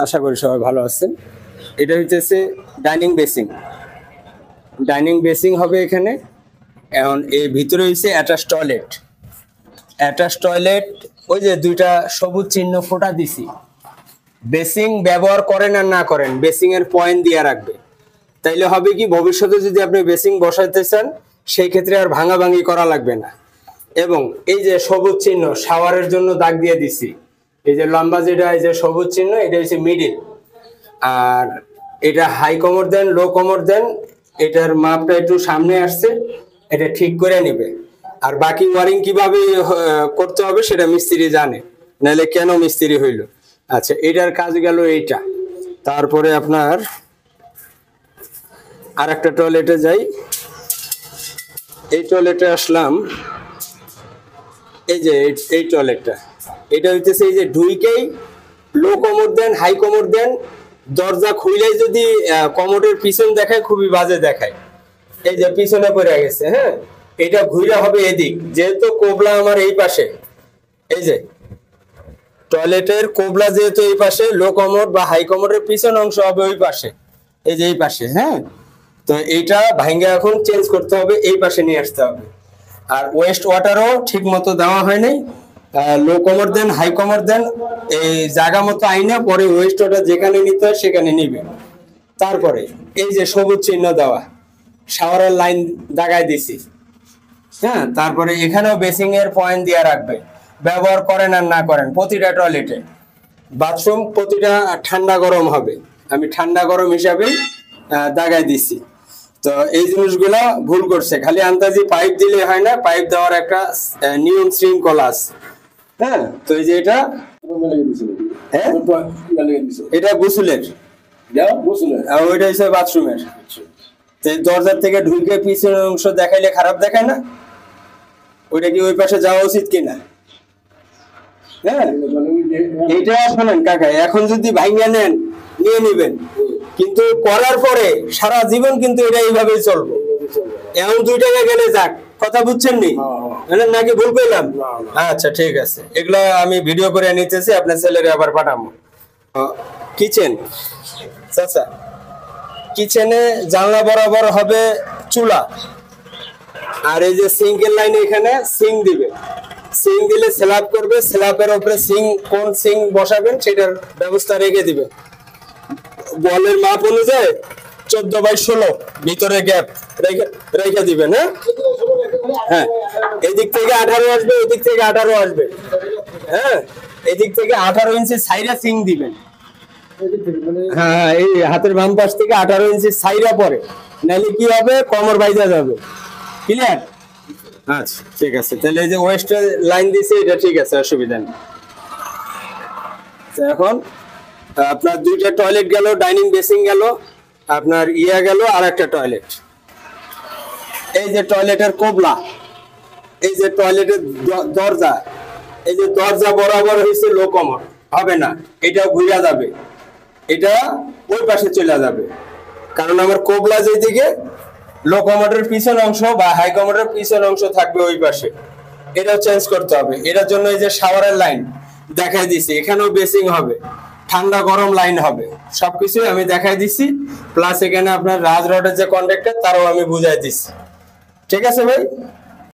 আশা করি সবাই ভালো আছেন। এটা হচ্ছে ডাইনিং বেসিং। ডাইনিং বেসিং হবে এখানে। এখন এর ভিতরে হচ্ছে অ্যাটাচ টয়লেট। অ্যাটাচ টয়লেট ওই যে দুইটা সবুজ চিহ্ন ফোঁটা দিছি। বেসিং ব্যবহার করেন আর না করেন, বেসিং এর পয়েন্ট দিয়ে রাখবে। তাইলে হবে কি, ভবিষ্যতে যদি আপনি বেসিং বসাইতে চান সেই ক্ষেত্রে আর ভাঙাভাঙি করা লাগবে না। এবং এই যে সবুজ চিহ্ন শাওয়ারের জন্য দাগ দিয়ে দিছি, এই যে লম্বা যেটা এই যে সবুজ চিহ্ন, এটা হচ্ছে মিডিল। আর এটা হাই কোমর দেন, লো কোমর দেন, এটার মাপটা একটু সামনে আসছে, এটা ঠিক করে নেবে। আর বাকি ওয়ারিং কিভাবে করতে হবে সেটা মিস্ত্রি জানে, নাহলে কেন মিস্ত্রি হইল। আচ্ছা, এটার কাজ গেল এইটা। তারপরে আপনার আর একটা টয়লেটে যাই। এই টয়লেটে আসলাম, এই যে এই টয়লেটটা, এটা হইতেছে এই যে ঢুইকেই লো কোমর দেন, হাই কোমর দেন, দরজা খুইলেই যদি কোমরের পিছন দেখায় খুবই বাজে দেখায়। এই যে পিছনে পড়ে গেছে, হ্যাঁ, এটা ঘুরে হবে এদিক, যেহেতু কোবলা আমার এই পাশে, এই যে টয়লেটের কোবলা যেহেতু এই পাশে, লো কোমর বা হাই কোমরের পিছন অংশ হবে ওই পাশে, এই যে এই পাশে, হ্যাঁ। তো এইটা ভাঙ্গা এখন চেঞ্জ করতে হবে, এই পাশে নিয়ে আসতে হবে। আর ওয়েস্ট ওয়াটারও ঠিক মতো দেওয়া হয় নাই। লো কোমর দেন, হাই কোমর দেন, এই জায়গা মতো আইনা পরে ওয়েস্ট ওয়াটার যেখানে নিতে হয় সেখানে নিবে। তারপরে এই যে সবুজ চিহ্ন দেওয়া, শাওয়ারের লাইন দাগায় দিছি, হ্যাঁ। তারপরে এখানেও বেসিং এর পয়েন্ট দিয়ে রাখবে। ব্যবহার করেন আর না করেন, প্রতিটা টয়লেটে বাথরুম প্রতিটা ঠান্ডা গরম হবে, আমি ঠান্ডা গরম হিসাবে দাগায় দিছি। তো এই জিনিসগুলা ভুল করছে, খালি আন্দাজি পাইপ দিলে হয় না, পাইপ দেওয়ার একটা নিয়ম শৃঙ্খলা আছে, হ্যাঁ। তো এই যে এটা এটা গোসলের, ওইটা হচ্ছে বাথরুমের। দরজার থেকে ঢুকে পিছনের অংশ দেখাইলে খারাপ দেখায় না, ওইটা কি ওই পাশে যাওয়া উচিত কিনা? হ্যাঁ, এইটা শোনেন কাকা, এখন যদি ভাইঙ্গা নেন নিয়ে নিবেন, কিন্তু করার পরে সারা জীবন কিন্তু এটা এইভাবেই চলবে। এখন 2 টাকা গেলে যাক, কথা বুঝছেন নি নাকি ভুল করলাম? আচ্ছা ঠিক আছে, এগুলো আমি ভিডিও করে নিতেছি, আপনার ছেলেরে আবার পাঠাবো। কিচেন, আচ্ছা, কিচেনে জানলা বরাবর হবে চুলা। আর এই যে সিঙ্কের লাইন, এখানে সিং দিবে, সিং দিলে স্ল্যাব করবে, স্ল্যাবের উপরে সিং, কোন সিং বসাবেন সেটার ব্যবস্থা রেখে দিবে। বলের মাপ অনুযায়ী 14/16 ভিতরে গ্যাপ রেখে দিবেন, হ্যাঁ। হ্যাঁ, এদিক থেকে 18 আসবে, এদিক থেকে 18 আসবে, হ্যাঁ। এদিক থেকে 18 ইঞ্চি সাইরা সিং দিবেন, হ্যাঁ। এই হাতের বাম পাশ থেকে 18 ইঞ্চি সাইরা পরে, নাহলে কি হবে, কোমর বাইজা যাবে। ক্লিয়ার? আচ্ছা ঠিক আছে, তাহলে এই যে ওয়েস্ট লাইন দিছে এটা ঠিক আছে, অসুবিধা নেই। এখন আপনার 2টা টয়লেট গেল, ডাইনিং বেসিং গেল, আপনার ইয়া গেল, আর একটা টয়লেট। এই যে টয়লেটের কোবলা, এই যে টয়লেটের দরজা, এই যে দরজা বরাবর হয়েছে লো কোমর, হবে না, এটা ঘুরে যাবে, এটা ওই পাশে চলে যাবে। কারণ আমার কোবলা যেদিকে, লো কোমরের পিছন অংশ বা হাই কোমরের পিছন অংশ থাকবে ওই পাশে, এটাও চেঞ্জ করতে হবে। এটার জন্য এই যে শাওয়ারের লাইন দেখাই দিছি, এখানেও বেসিং হবে, ঠান্ডা গরম লাইন হবে, সবকিছু আমি দেখাই দিছি। প্লাস এখানে আপনার রাজ রডের যে কন্ডাক্টর তারও আমি বুঝাই দিছি। ঠিক আছে ভাই?